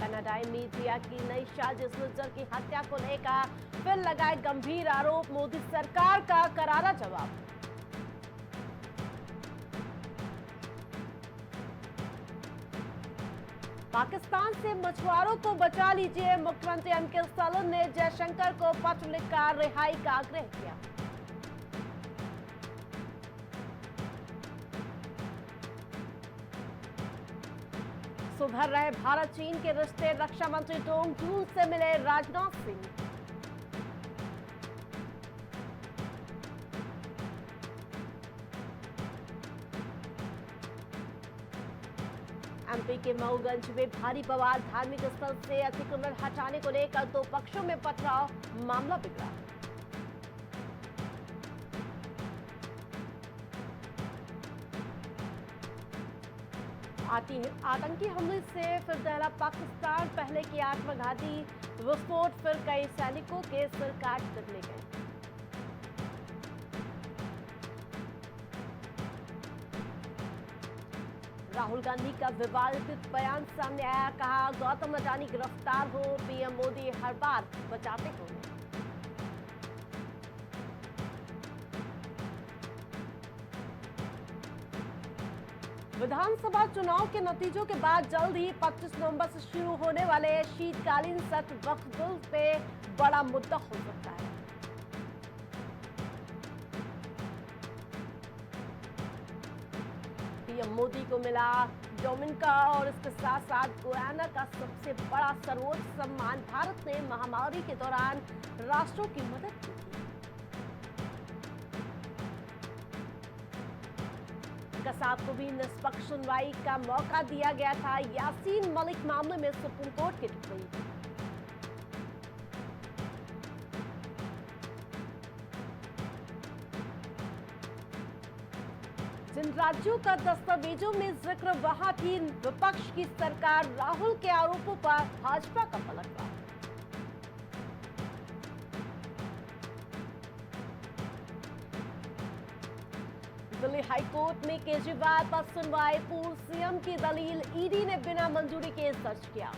कनाडाई मीडिया की नई साजिश, गुज्जर की हत्या को लेकर फिर लगाए गंभीर आरोप, मोदी सरकार का करारा जवाब। पाकिस्तान से मछुआरों को बचा लीजिए, मुख्यमंत्री एमके स्टालिन ने जयशंकर को पत्र लिखकर रिहाई का आग्रह किया। सुधर रहे भारत चीन के रिश्ते, रक्षा मंत्री डोंग जून से मिले राजनाथ सिंह। एमपी के मऊगंज में भारी बवाल, धार्मिक स्थल से अतिक्रमण हटाने को लेकर दो पक्षों में पथराव, मामला बिगड़ा। आतंकी हमले से फिर दहला पाकिस्तान, पहले की आत्मघाती विस्फोट, फिर कई सैनिकों के सिर काट कर ले गए। राहुल गांधी का विवादित बयान सामने आया, कहा गौतम अडानी गिरफ्तार हो, पीएम मोदी हर बार बचाते होंगे। विधानसभा चुनाव के नतीजों के बाद जल्द ही 25 नवंबर से शुरू होने वाले शीतकालीन सत्र वक्फ बिल पे बड़ा मुद्दा हो सकता है। पीएम मोदी को मिला डोमिनिका और इसके साथ साथ गुयाना का सबसे बड़ा सर्वोच्च सम्मान। भारत ने महामारी के दौरान राष्ट्रों की मदद की। कसाब को भी निष्पक्ष सुनवाई का मौका दिया गया था। यासीन मलिक मामले में सुप्रीम कोर्ट की टिप्पणी। जिन राज्यों का दस्तावेजों में जिक्र, वहां थी विपक्ष की सरकार। राहुल के आरोपों पर भाजपा का पलटवार। दिल्ली हाईकोर्ट में केजरीवाल पर सुनवाई, पूर्व सीएम की दलील, ईडी ने बिना मंजूरी केस दर्ज किया।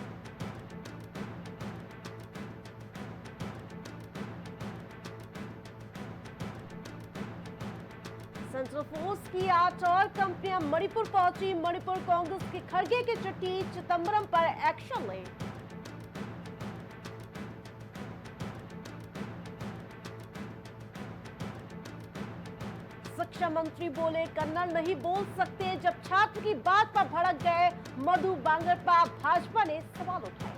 सेंट्रल फोर्स की 8 और कंपनियां मणिपुर पहुंची। मणिपुर कांग्रेस की खड़गे की चिट्ठी, चिदंबरम पर एक्शन ले। शिक्षा मंत्री बोले कन्नड़ नहीं बोल सकते, जब छात्र की बात पर भड़क गए मधु बांगरपा, भाजपा ने सवाल उठाए।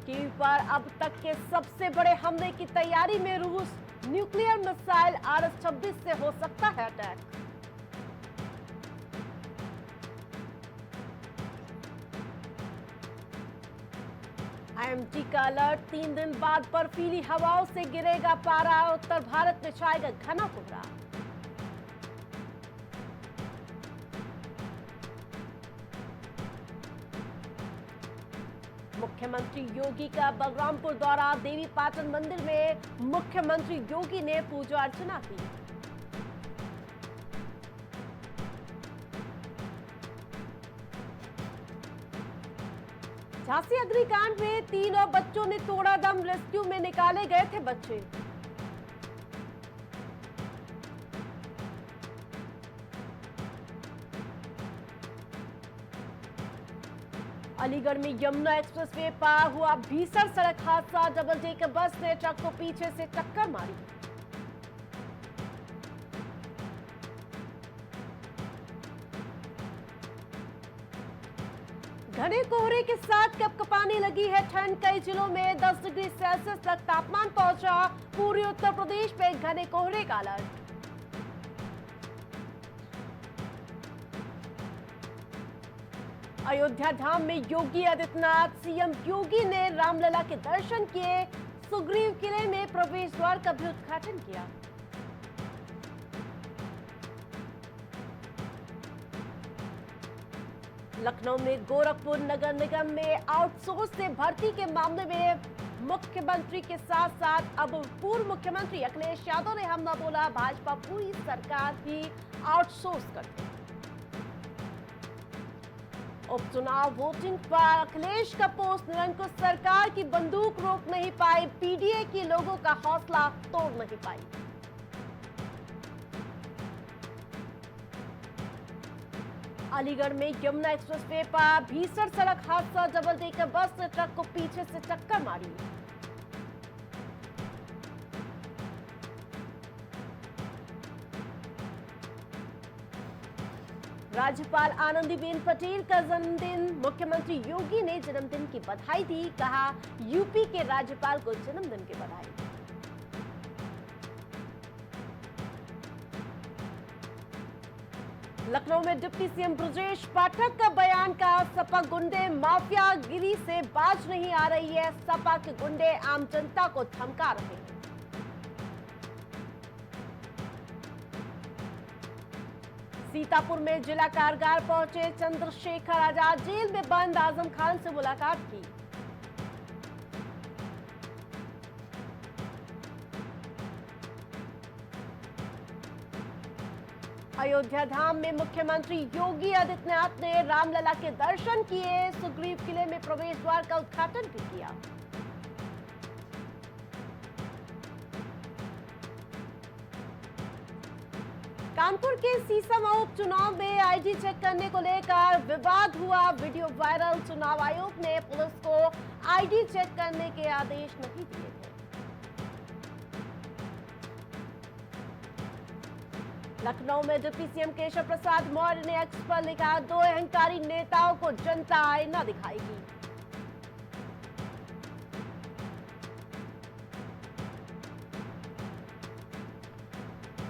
कीव पर अब तक के सबसे बड़े हमले की तैयारी में रूस, न्यूक्लियर मिसाइल RS-26 से हो सकता है अटैक। IMD का अलर्ट, 3 दिन बाद बर्फीली हवाओं से गिरेगा पारा, उत्तर भारत में छाएगा घना कोहरा। मुख्यमंत्री योगी का बलरामपुर दौरा, देवी पाटन मंदिर में मुख्यमंत्री योगी ने पूजा अर्चना की। झांसी अग्निकांड में 3 और बच्चों ने तोड़ा दम, रेस्क्यू में निकाले गए थे बच्चे। अलीगढ़ में यमुना एक्सप्रेसवे पार हुआ भीषण सड़क हादसा, डबल डेकर बस ने ट्रक को पीछे से टक्कर मारी। घने कोहरे के साथ कपकपाने लगी है ठंड, कई जिलों में 10 डिग्री सेल्सियस तक तापमान पहुंचा। पूर्वी उत्तर प्रदेश पे घने कोहरे का अलर्ट। अयोध्या धाम में योगी आदित्यनाथ, सीएम योगी ने रामलला के दर्शन किए। सुग्रीव किले में प्रवेश द्वार का भी उद्घाटन किया। लखनऊ में गोरखपुर नगर निगम में आउटसोर्स से भर्ती के मामले में मुख्यमंत्री के साथ साथ अब पूर्व मुख्यमंत्री अखिलेश यादव ने हमला बोला, भाजपा पूरी सरकार ही आउटसोर्स करती है। उपचुनाव वोटिंग पर अखिलेश का पोस्ट, निरंकुश सरकार की बंदूक रोक नहीं पाई, पीडीए के लोगों का हौसला तोड़ नहीं पाई। अलीगढ़ में यमुना एक्सप्रेसवे पर भीषण सड़क हादसा, डबल डेकर बस ने ट्रक को पीछे से टक्कर मारी। राज्यपाल आनंदीबेन पटेल का जन्मदिन, मुख्यमंत्री योगी ने जन्मदिन की बधाई दी, कहा यूपी के राज्यपाल को जन्मदिन की बधाई। लखनऊ में डिप्टी सीएम ब्रजेश पाठक का बयान, का सपा गुंडे माफियागिरी से बाज नहीं आ रही है, सपा के गुंडे आम जनता को धमका रहे हैं। सीतापुर में जिला कारागार पहुंचे चंद्रशेखर आजाद, जेल में बंद आजम खान से मुलाकात की। अयोध्या धाम में मुख्यमंत्री योगी आदित्यनाथ ने रामलला के दर्शन किए, सुग्रीव किले में प्रवेश द्वार का उद्घाटन भी किया। कानपुर के सीसम उपचुनाव में आईडी चेक करने को लेकर विवाद हुआ, वीडियो वायरल। चुनाव आयोग ने पुलिस को आईडी चेक करने के आदेश नहीं दिए थे। लखनऊ में डिप्टी सीएम केशव प्रसाद मौर्य ने एक्स पर लिखा, दो अहंकारी नेताओं को जनता आईना दिखाएगी।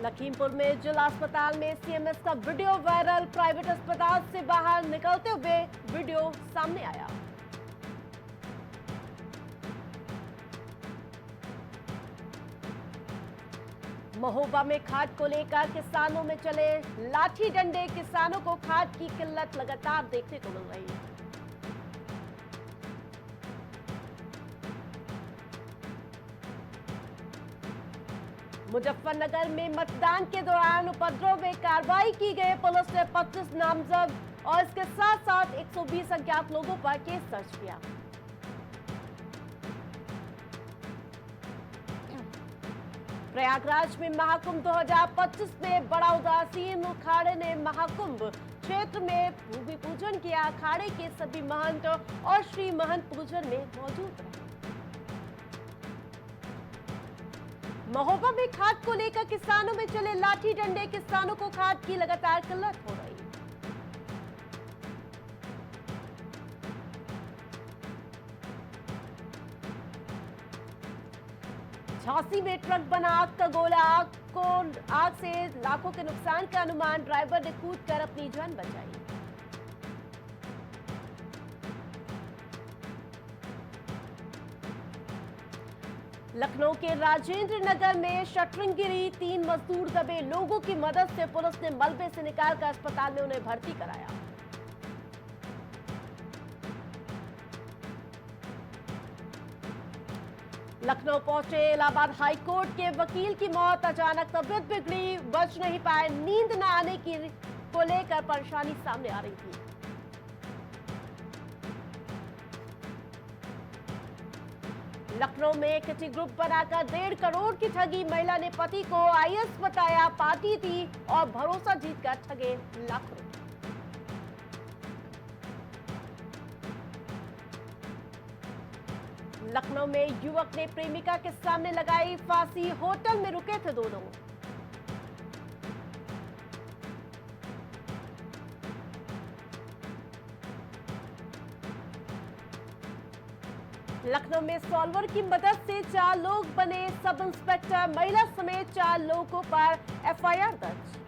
लखीमपुर में जिला अस्पताल में सीएमएस का वीडियो वायरल, प्राइवेट अस्पताल से बाहर निकलते हुए वीडियो सामने आया। महोबा में खाद को लेकर किसानों में चले लाठी डंडे, किसानों को खाद की किल्लत लगातार देखने को मिल रही है। मुजफ्फरनगर में मतदान के दौरान उपद्रव में कार्रवाई की गई, पुलिस ने 25 नामजद और इसके साथ साथ 120 अज्ञात लोगों पर केस दर्ज किया। प्रयागराज में महाकुंभ 2025 में बड़ा उदासीन, अखाड़े ने महाकुंभ क्षेत्र में भूमि पूजन किया, अखाड़े के सभी महंत और श्री महंत पूजन में मौजूद रहे। महोबा में खाद को लेकर किसानों में चले लाठी डंडे, किसानों को खाद की लगातार किल्लत हो रही। झांसी में ट्रक बना आग का गोला, आग से लाखों के नुकसान का अनुमान, ड्राइवर ने कूदकर अपनी जान बचाई। लखनऊ के राजेंद्र नगर में शटरिंग गिरी, 3 मजदूर दबे, लोगों की मदद से पुलिस ने मलबे से निकालकर अस्पताल में उन्हें भर्ती कराया। लखनऊ पहुंचे इलाहाबाद हाईकोर्ट के वकील की मौत, अचानक तबीयत बिगड़ी, बच नहीं पाए, नींद न आने को लेकर परेशानी सामने आ रही थी। लखनऊ में किटी ग्रुप बनाकर 1.5 करोड़ की ठगी, महिला ने पति को आईएएस बताया, पार्टी दी और भरोसा जीतकर ठगे लाखों। लखनऊ में युवक ने प्रेमिका के सामने लगाई फांसी, होटल में रुके थे दोनों। लखनऊ में सॉल्वर की मदद से 4 लोग बने सब इंस्पेक्टर, महिला समेत 4 लोगों पर एफआईआर दर्ज।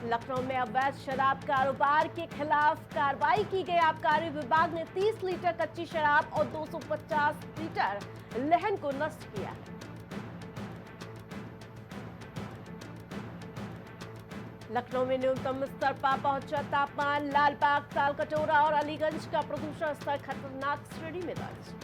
लखनऊ में अवैध शराब कारोबार के खिलाफ कार्रवाई की गई, आबकारी विभाग ने 30 लीटर कच्ची शराब और 250 लीटर लहन को नष्ट किया। लखनऊ में न्यूनतम स्तर पर पहुंचा तापमान, लालबाग, तालकटोरा और अलीगंज का प्रदूषण स्तर खतरनाक श्रेणी में दर्ज।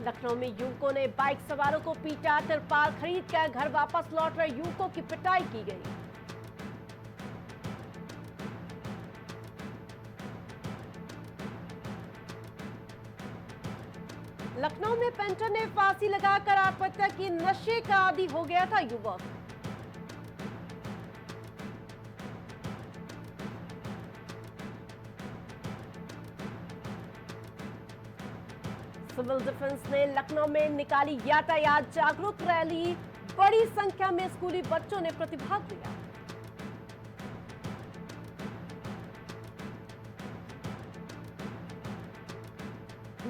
लखनऊ में युवकों ने बाइक सवारों को पीटा, तिरपाल खरीद कर घर वापस लौट रहे युवकों की पिटाई की गई। लखनऊ में पेंटर ने फांसी लगाकर आत्महत्या की, नशे का आदी हो गया था युवक। सिविल डिफेंस ने लखनऊ में निकाली यातायात जागरूक रैली, बड़ी संख्या में स्कूली बच्चों ने प्रतिभाग लिया।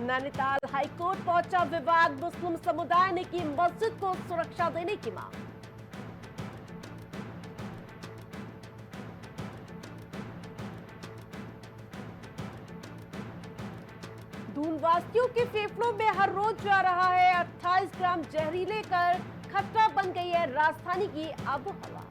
नैनीताल हाईकोर्ट पहुंचा विवाद, मुस्लिम समुदाय ने की मस्जिद को सुरक्षा देने की मांग। दूनवासियों के फेफड़ों में हर रोज जा रहा है 28 ग्राम जहरीले कर, खतरा बन गई है राजधानी की आबोहवा।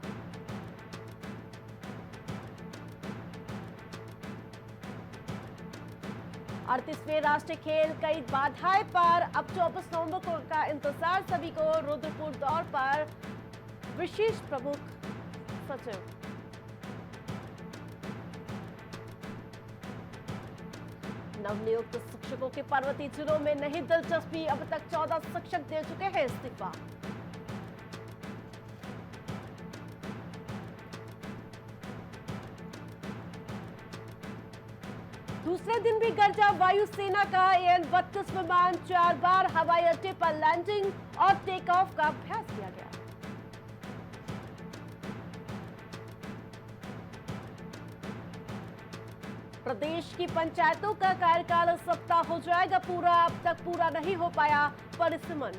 अड़तीसवें राष्ट्रीय खेल कई बाधाएं पर, अब 24 नवंबर का इंतजार सभी को। रुद्रपुर दौर पर विशेष प्रमुख सचिव। नवनियुक्त शिक्षकों के पर्वतीय जिलों में नहीं दिलचस्पी, अब तक 14 शिक्षक दे चुके हैं इस्तीफा। दूसरे दिन भी गरजा वायुसेना का AN-32 विमान, 4 बार हवाई अड्डे पर लैंडिंग और टेक ऑफ का अभ्यास किया गया। प्रदेश की पंचायतों का कार्यकाल इस सप्ताह हो जाएगा पूरा, अब तक पूरा नहीं हो पाया परिसीमन।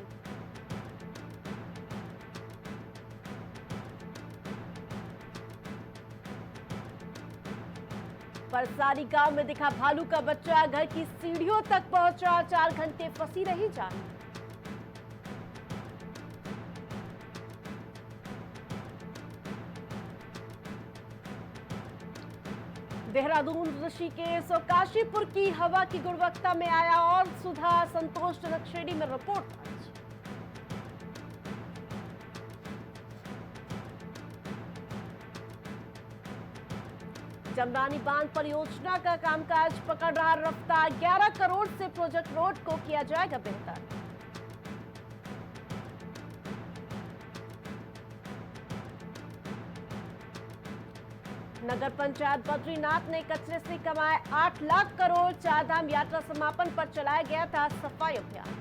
परसारी गांव में दिखा भालू का बच्चा, घर की सीढ़ियों तक पहुंचा, 4 घंटे फंसी रही जान। देहरादून, ऋषिकेश और काशीपुर की हवा की गुणवत्ता में आया और सुधार, संतोषजनक श्रेणी में रिपोर्ट दर्ज। जमरानी बांध परियोजना का कामकाज पकड़ रहा रफ्तार, 11 करोड़ से प्रोजेक्ट रोड को किया जाएगा बेहतर। नगर पंचायत बद्रीनाथ ने कचरे से कमाए 8 लाख करोड़, चारधाम यात्रा समापन पर चलाया गया था सफाई अभियान।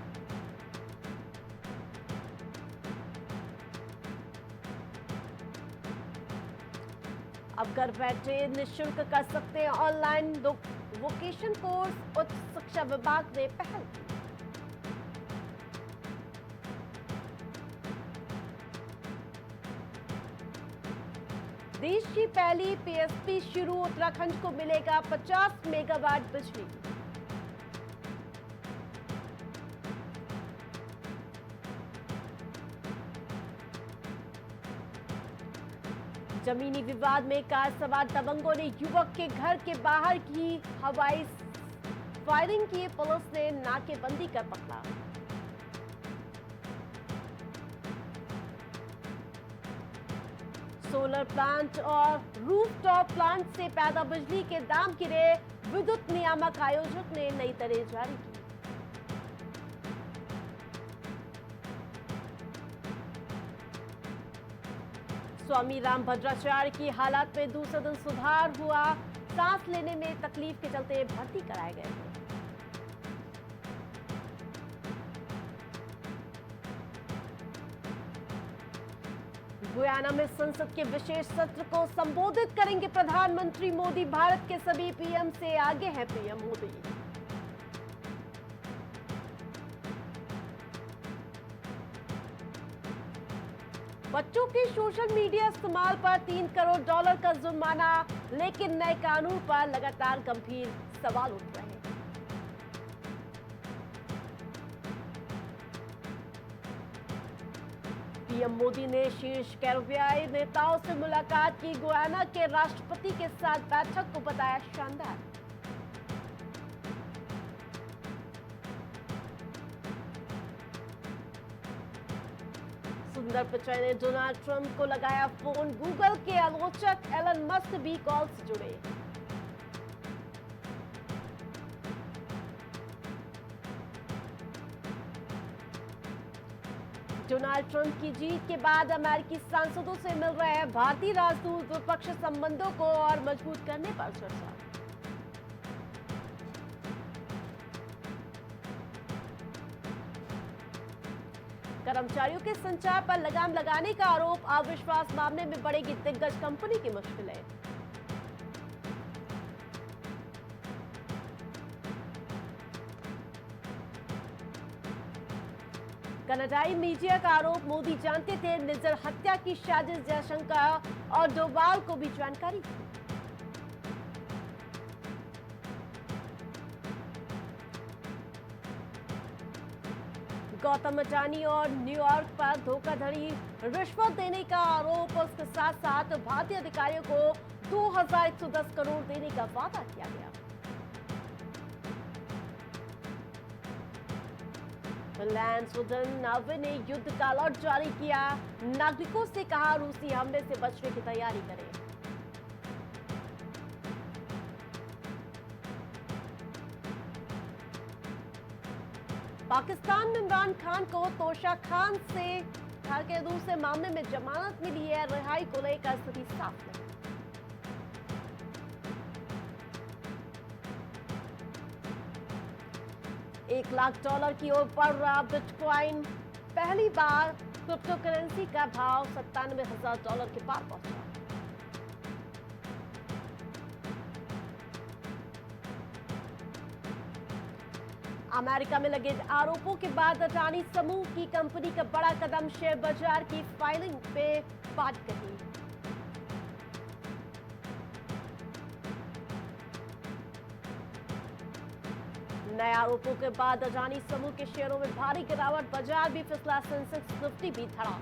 अब घर बैठे निःशुल्क कर सकते हैं ऑनलाइन वोकेशन कोर्स, उच्च शिक्षा विभाग ने पहल की। देश की पहली PSP शुरू, उत्तराखंड को मिलेगा 50 मेगावाट बिजली। जमीनी विवाद में कार सवार दबंगों ने युवक के घर के बाहर की हवाई फायरिंग की, पुलिस ने नाकेबंदी कर पकड़ा। सोलर प्लांट और रूफटॉप प्लांट से पैदा बिजली के दाम गिरे, विद्युत नियामक आयोग ने नई दरें जारी की। स्वामी रामभद्राचार्य की हालत में दूसरे दिन सुधार हुआ, सांस लेने में तकलीफ के चलते भर्ती कराए गए थे। गुयाना में संसद के विशेष सत्र को संबोधित करेंगे प्रधानमंत्री मोदी, भारत के सभी PM से आगे हैं PM मोदी। बच्चों के सोशल मीडिया इस्तेमाल पर $3 करोड़ का जुर्माना, लेकिन नए कानून पर लगातार गंभीर सवाल उठ रहे हैं। पीएम मोदी ने शीर्ष कैरिबियाई नेताओं से मुलाकात की। गुयाना के राष्ट्रपति के साथ बैठक को बताया शानदार। सुंदर पिचाई ने डोनाल्ड ट्रंप को लगाया फोन। गूगल के आलोचक एलन मस्क भी कॉल से जुड़े। डोनाल्ड ट्रंप की जीत के बाद अमेरिकी सांसदों से मिल रहे हैं भारतीय राजदूत। द्विपक्षीय संबंधों को और मजबूत करने पर चर्चा। कर्मचारियों के संचार पर लगाम लगाने का आरोप। अविश्वास मामले में बढ़ेगी दिग्गज कंपनी की मुश्किलें। कनाडाई मीडिया का आरोप। मोदी जानते थे निजर हत्या की साजिश। जयशंकर और डोवाल को भी जानकारी थी। गौतम अडानी और न्यूयॉर्क पर धोखाधड़ी रिश्वत देने का आरोप। उसके साथ साथ भारतीय अधिकारियों को 2110 करोड़ देने का वादा किया गया। फिनलैंड स्वीडन नार्वे ने युद्ध का अलर्ट जारी किया। नागरिकों से कहा रूसी हमले से बचने की तैयारी करें। पाकिस्तान में इमरान खान को तोशा खान से के दूसरे मामले में जमानत मिली है। रिहाई को लेकर स्थिति साफ नहीं। $1,00,000 की ओर बढ़ रहा बिटकॉइन। पहली बार क्रिप्टो करेंसी का भाव $97,000 के पार पहुंचा। अमेरिका में लगे आरोपों के बाद अडानी समूह की कंपनी का बड़ा कदम। शेयर बाजार की फाइलिंग पे बात कही। नए आरोपों के बाद अडानी समूह के शेयरों में भारी गिरावट। बाजार भी फिसला। सेंसेक्स निफ्टी भी धड़ा।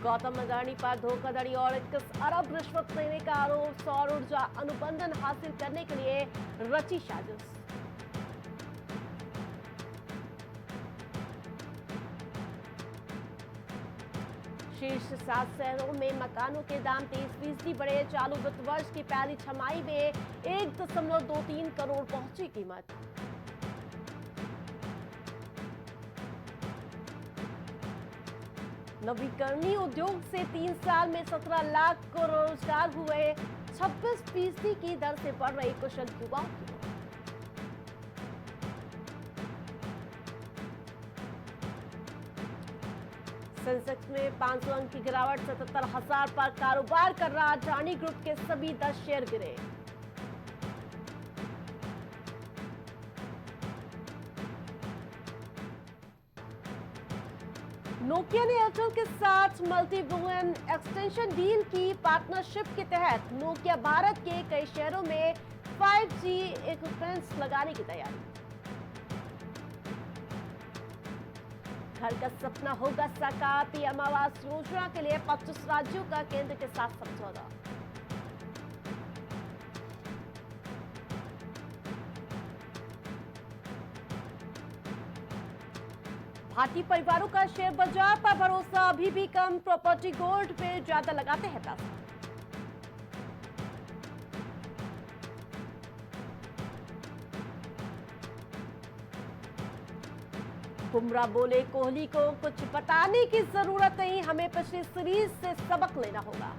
गौतम अडानी पर धोखाधड़ी और 21 अरब रिश्वत देने का आरोप। सौर ऊर्जा अनुबंधन हासिल करने के लिए रची साजिश। शीर्ष 7 शहरों में मकानों के दाम 30% बढ़े। चालू वित्त वर्ष की पहली छमाही में 1.23 करोड़ पहुंची कीमत। नवीकरणीय उद्योग से 3 साल में 17 लाख को रोजगार हुए। 26% की दर से बढ़ रही कुशल युवाओं की। सेंसेक्स में 500 अंक की गिरावट। 77,000 पर कारोबार कर रहा अडानी ग्रुप के सभी 10 शेयर गिरे। नोकिया ने एयरटेल के साथ मल्टी बिलियन एक्सटेंशन डील की। पार्टनरशिप के तहत नोकिया भारत के कई शहरों में 5G इक्विपमेंट्स लगाने की तैयारी। घर का सपना होगा साकार। पीएम आवास योजना के लिए 25 राज्यों का केंद्र के साथ समझौता। भारतीय परिवारों का शेयर बाजार पर भरोसा अभी भी कम। प्रॉपर्टी गोल्ड पे ज्यादा लगाते हैं पैसा। बुमराह बोले कोहली को कुछ बताने की जरूरत नहीं। हमें पिछली सीरीज से सबक लेना होगा।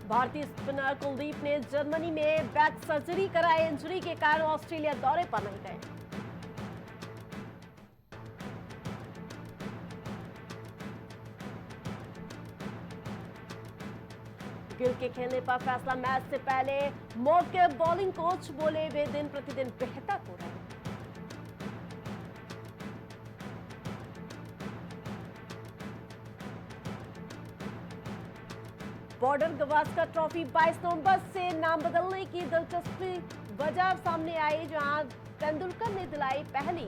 भारतीय स्पिनर कुलदीप ने जर्मनी में बैक सर्जरी कराई। इंजरी के कारण ऑस्ट्रेलिया दौरे पर नहीं गए। गिल के खेलने पर फैसला। मैच से पहले मौके बॉलिंग कोच बोले वे दिन प्रतिदिन बेहतर हो रहे हैं। बॉर्डर गवास्कर ट्रॉफी 22 नवंबर से नाम बदलने की दिलचस्पी वजह सामने आई, जहां तेंदुलकर ने दिलाई पहली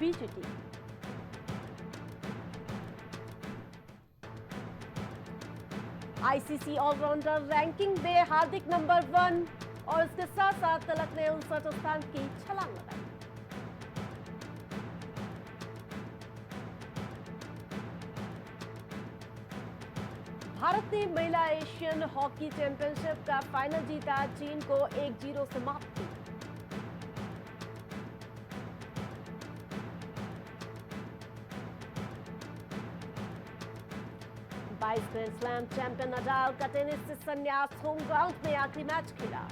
बीजीटी। आईसीसी ऑलराउंडर रैंकिंग में हार्दिक नंबर 1 और इसके साथ साथ तिलक ने 59 स्थान की छलांग लगाई। भारत ने महिला एशियन हॉकी चैंपियनशिप का फाइनल जीता, चीन को 1-0 से मात दी। ग्रैंड स्लैम चैंपियन नडाल का टेनिस से संन्यास, होम ग्राउंड में आखिरी मैच खेला।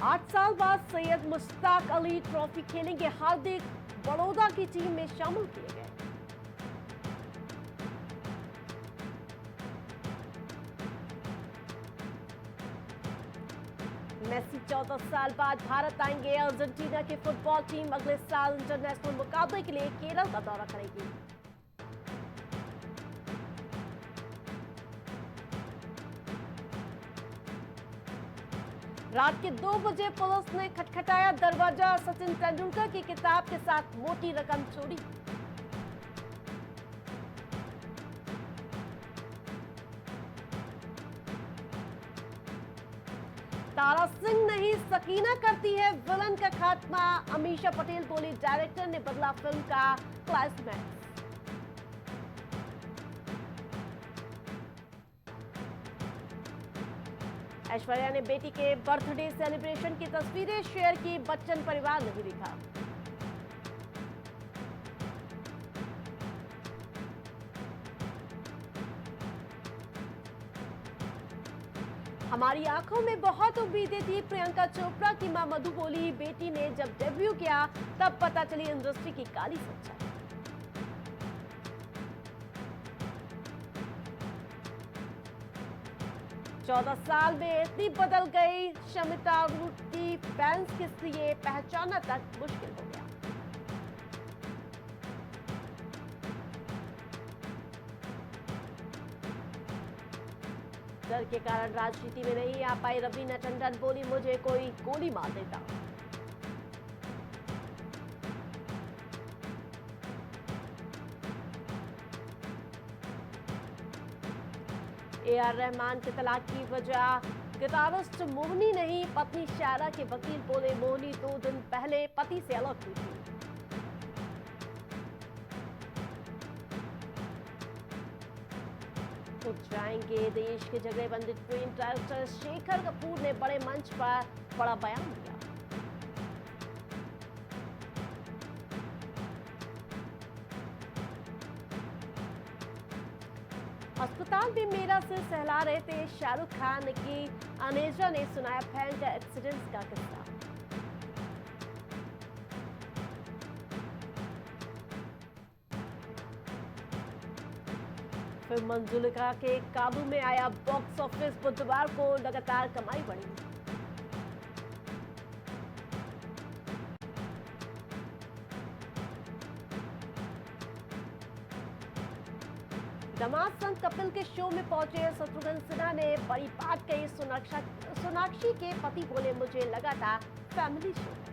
आठ साल बाद सैयद मुश्ताक अली ट्रॉफी खेलेंगे हार्दिक, बड़ौदा की टीम में शामिल किए गए। मेसी 14 साल बाद भारत आएंगे। अर्जेंटीना की फुटबॉल टीम अगले साल इंटरनेशनल मुकाबले के लिए केरल का दौरा करेगी। रात के 2 बजे पुलिस ने खटखटाया दरवाजा, सचिन तेंदुलकर की किताब के साथ मोटी रकम चोरी। तारा सिंह नहीं सकीना करती है विलन का खात्मा, अमीषा पटेल बोली डायरेक्टर ने बदला फिल्म का क्लाइमैक्स। ऐश्वर्या ने बेटी के बर्थडे सेलिब्रेशन की तस्वीरें शेयर की, बच्चन परिवार नहीं दिखा। हमारी आंखों में बहुत उम्मीदें थी, प्रियंका चोपड़ा की मां मधु बोली बेटी ने जब डेब्यू किया तब पता चली इंडस्ट्री की काली सच्चाई। चौदह साल में इतनी बदल गई शमिता की फैंस किस लिए पहचानना तक मुश्किल हो गया। डर के कारण राजनीति में नहीं आ पाई रवीना टंडन, बोली मुझे कोई गोली मार देता। AR रहमान के तलाक की वजह गिटारिस्ट मोहनी नहीं, पत्नी शायरा के वकील बोले मोहनी 2 दिन पहले पति से अलग हुई थी। उठ जाएंगे देश के जगह बंदी ट्रेन, डायरेक्टर शेखर कपूर ने बड़े मंच पर बड़ा बयान दिया। अस्पताल में मेरा सिर सहला रहे थे शाहरुख खान की अनेजा ने सुनाया भयंकर एक्सीडेंट का किस्सा। फिर मंजुलिका के काबू में आया बॉक्स ऑफिस, बुधवार को लगातार कमाई बढ़ी। दामाद संग कपिल के शो में पहुंचे शत्रुघ्न सिन्हा ने बड़ी बात कही, सोनाक्षी के पति बोले मुझे लगा था फैमिली शो।